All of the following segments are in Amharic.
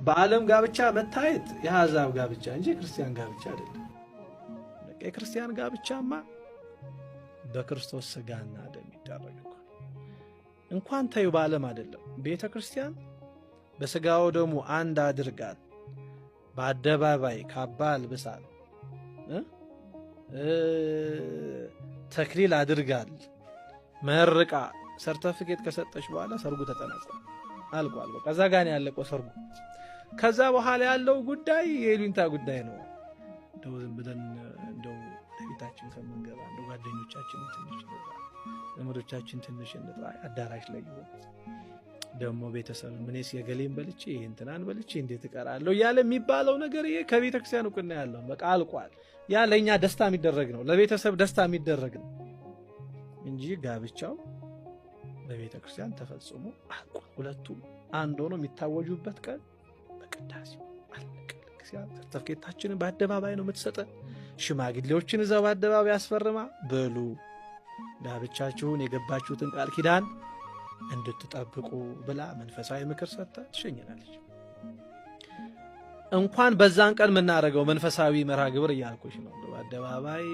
በዓለም ጋብቻ መታየት የአሕዛብ ጋብቻ እንጂ ክርስቲያን ጋብቻ አይደለም። የክርስቲያን ጋብቻማ በክርስቶስ ሥጋና ደም ይደረግ እንኳን ታዩ በዓለም አይደለም። ቤተ ክርስቲያን በሥጋው ደሙ አንድ አድርጋል በአደባባይ ካባ አልብሳል ተክሊል አድርጋል መርቃ ሰርተፊኬት ከሰጠች በኋላ ሰርጉ ተጠናቋል፣ አልቋል። ከዛ ጋር ያለቀው ሰርጉ። ከዛ በኋላ ያለው ጉዳይ የይሉኝታ ጉዳይ ነው። እንደው ዝም ብለን እንደው ለቤታችን ከምንገባ እንደው ጓደኞቻችን ትንሽ ዘመዶቻችን ትንሽ እንጥራ አዳራሽ ላይ ይወጣ ደሞ ቤተሰብ ምንስ የገሌን በልቼ እንትናን በልቼ እንዴት እቀራለሁ ያለ የሚባለው ነገር ይሄ ከቤተ ክርስቲያን እኮ ነው ያለው። በቃ አልቋል። ያ ለኛ ደስታ የሚደረግ ነው፣ ለቤተሰብ ደስታ የሚደረግ ነው እንጂ ጋብቻው በቤተ ክርስቲያን ተፈጽሞ አልቋል። ሁለቱም አንድ ሆኖ የሚታወጁበት ቀን በቅዳሴው አለቀ። ሰርተፍኬታችንን በአደባባይ ነው የምትሰጠን። ሽማግሌዎችን እዛው በአደባባይ ያስፈርማ በሉ ጋብቻችሁን የገባችሁትን ቃል ኪዳን እንድትጠብቁ ብላ መንፈሳዊ ምክር ሰጥታ ትሸኘናለች። እንኳን በዛን ቀን የምናደርገው መንፈሳዊ መርሃ ግብር እያልኩሽ ነው። በአደባባይ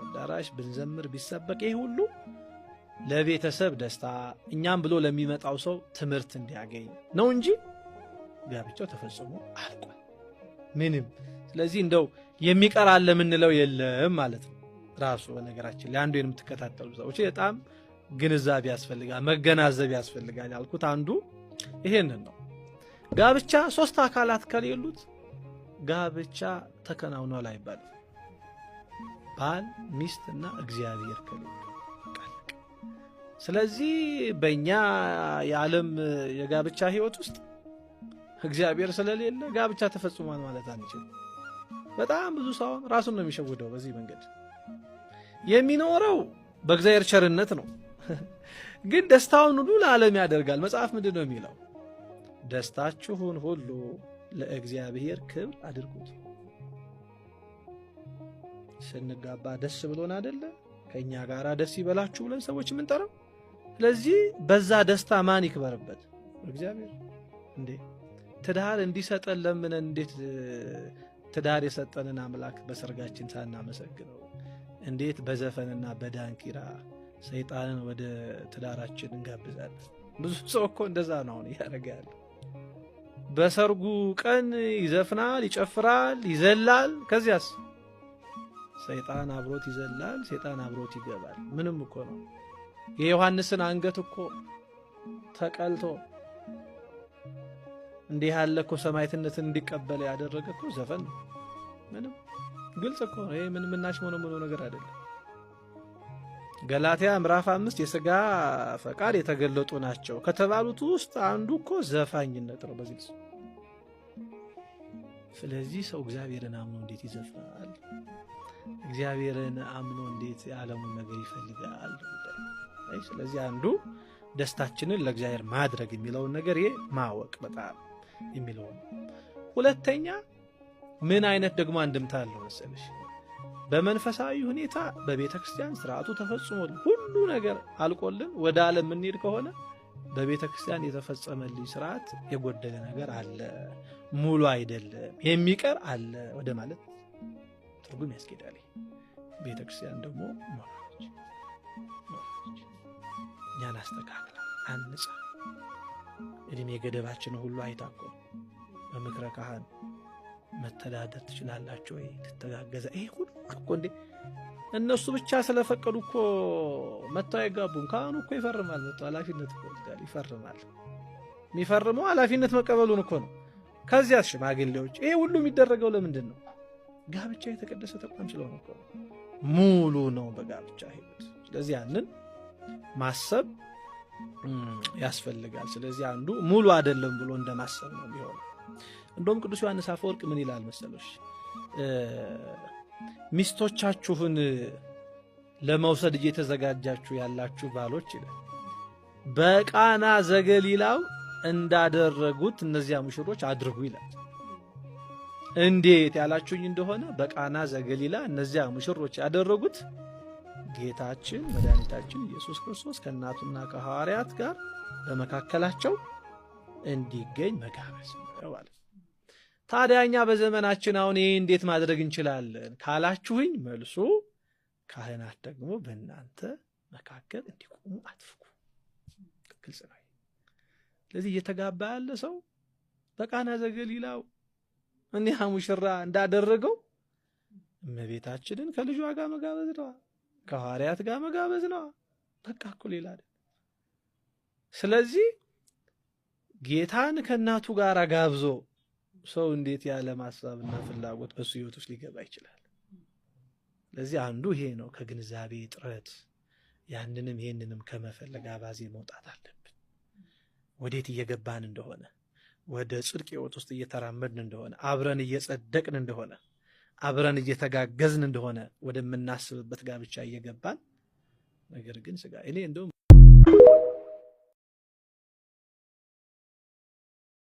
አዳራሽ ብንዘምር ቢሰበክ ይሄ ሁሉ ለቤተሰብ ደስታ እኛም ብሎ ለሚመጣው ሰው ትምህርት እንዲያገኝ ነው እንጂ ጋብቻው ተፈጽሞ አልቋል ምንም። ስለዚህ እንደው የሚቀር አለ የምንለው የለም ማለት ነው። ራሱ በነገራችን ላይ አንዱ የምትከታተሉ ሰዎች በጣም ግንዛቤ ያስፈልጋል፣ መገናዘብ ያስፈልጋል። ያልኩት አንዱ ይሄንን ነው። ጋብቻ ሶስት አካላት ከሌሉት ጋብቻ ተከናውኗል አይባልም። ባል ሚስትና እግዚአብሔር ከሌሉ። ስለዚህ በእኛ የዓለም የጋብቻ ህይወት ውስጥ እግዚአብሔር ስለሌለ ጋብቻ ተፈጽሟል ማለት አንችልም። በጣም ብዙ ሰው ራሱን ነው የሚሸውደው። በዚህ መንገድ የሚኖረው በእግዚአብሔር ቸርነት ነው፣ ግን ደስታውን ሁሉ ለዓለም ያደርጋል። መጽሐፍ ምንድን ነው የሚለው? ደስታችሁን ሁሉ ለእግዚአብሔር ክብር አድርጉት። ስንጋባ ደስ ብሎን አይደለ ከኛ ጋር ደስ ይበላችሁ ብለን ሰዎች የምንጠራው? ስለዚህ በዛ ደስታ ማን ይክበርበት? እግዚአብሔር። እንዴ ትዳር እንዲሰጠን ለምን እንዴት ትዳር የሰጠንን አምላክ በሰርጋችን ሳናመሰግነው እንዴት በዘፈንና በዳንኪራ ሰይጣንን ወደ ትዳራችን እንጋብዛለን? ብዙ ሰው እኮ እንደዛ ነው ያደረገ ያለው። በሰርጉ ቀን ይዘፍናል፣ ይጨፍራል፣ ይዘላል። ከዚያስ ሰይጣን አብሮት ይዘላል፣ ሰይጣን አብሮት ይገባል። ምንም እኮ ነው። የዮሐንስን አንገት እኮ ተቀልቶ እንዲህ ያለ እኮ ሰማዕትነትን እንዲቀበል ያደረገ እኮ ዘፈን ነው። ምንም ግልጽ እኮ ነው። ይሄ ምን ምናሽ ሆኖ ነገር አይደለም። ገላትያ ምዕራፍ 5 የሥጋ ፈቃድ የተገለጡ ናቸው ከተባሉት ውስጥ አንዱ እኮ ዘፋኝነት ነው በዚህ። ስለዚህ ሰው እግዚአብሔርን አምኖ እንዴት ይዘፍናል? እግዚአብሔርን አምኖ እንዴት የዓለሙን ነገር ይፈልጋል? ስለዚህ አንዱ ደስታችንን ለእግዚአብሔር ማድረግ የሚለውን ነገር ይሄ ማወቅ በጣም የሚለው ነው። ሁለተኛ ምን አይነት ደግሞ አንድምታ አለው መሰለሽ? በመንፈሳዊ ሁኔታ በቤተ ክርስቲያን ስርዓቱ ተፈጽሞ ሁሉ ነገር አልቆልን ወደ ዓለም የምንሄድ ከሆነ በቤተ ክርስቲያን የተፈጸመልኝ ስርዓት የጎደለ ነገር አለ፣ ሙሉ አይደለም፣ የሚቀር አለ ወደ ማለት ትርጉም ያስኬዳል። ቤተ ክርስቲያን ደግሞ ኖራለች፣ እኛን አስተካክላ አንጻ እድሜ ገደባችን ሁሉ አይታቆ በምክረ ካህን መተዳደር ትችላላችሁ ወይ ትተጋገዛ? ይሄ ሁሉ እኮ እንዴ እነሱ ብቻ ስለፈቀዱ እኮ መተው አይጋቡም። ካህኑ እኮ ይፈርማል፣ መተው ኃላፊነት እኮ ይፈርማል። የሚፈርመው ኃላፊነት መቀበሉን እኮ ነው። ከዚያ ሽማግሌዎች። ይሄ ሁሉ የሚደረገው ለምንድን ነው? ጋብቻ የተቀደሰ ተቋም ስለሆነ እኮ ሙሉ ነው በጋብቻ ህይወት። ስለዚህ ያንን ማሰብ ያስፈልጋል። ስለዚህ አንዱ ሙሉ አይደለም ብሎ እንደማሰብ ነው የሚሆነው። እንደውም ቅዱስ ዮሐንስ አፈወርቅ ምን ይላል መሰለሽ? ሚስቶቻችሁን ለመውሰድ እየተዘጋጃችሁ ያላችሁ ባሎች ይላል በቃና ዘገሊላው እንዳደረጉት እነዚያ ሙሽሮች አድርጉ ይላል። እንዴት ያላችሁኝ እንደሆነ በቃና ዘገሊላ እነዚያ ሙሽሮች ያደረጉት ጌታችን መድኃኒታችን ኢየሱስ ክርስቶስ ከእናቱና ከሐዋርያት ጋር በመካከላቸው እንዲገኝ መጋበዝ ነው። ማለት። ታዲያ እኛ በዘመናችን አሁን ይሄ እንዴት ማድረግ እንችላለን ካላችሁኝ፣ መልሱ ካህናት ደግሞ በእናንተ መካከል እንዲቆሙ አትፍቁ። ግልጽ ነው። ስለዚህ እየተጋባ ያለ ሰው በቃና ዘገሊላው እኒያ ሙሽራ እንዳደረገው እመቤታችንን ከልጇ ጋር መጋበዝ ነው፣ ከሐዋርያት ጋር መጋበዝ ነው። በቃ እኮ ሌላ አይደል። ስለዚህ ጌታን ከእናቱ ጋር ጋብዞ ሰው እንዴት ያለ ማሳብና ፍላጎት በሱ ህይወት ውስጥ ሊገባ ይችላል? ስለዚህ አንዱ ይሄ ነው። ከግንዛቤ ጥረት ያንንም ይሄንንም ከመፈለግ አባዜ መውጣት አለብን። ወዴት እየገባን እንደሆነ፣ ወደ ጽድቅ ህይወት ውስጥ እየተራመድን እንደሆነ፣ አብረን እየጸደቅን እንደሆነ፣ አብረን እየተጋገዝን እንደሆነ ወደምናስብበት ጋብቻ እየገባን ነገር ግን ስጋ እኔ እንደውም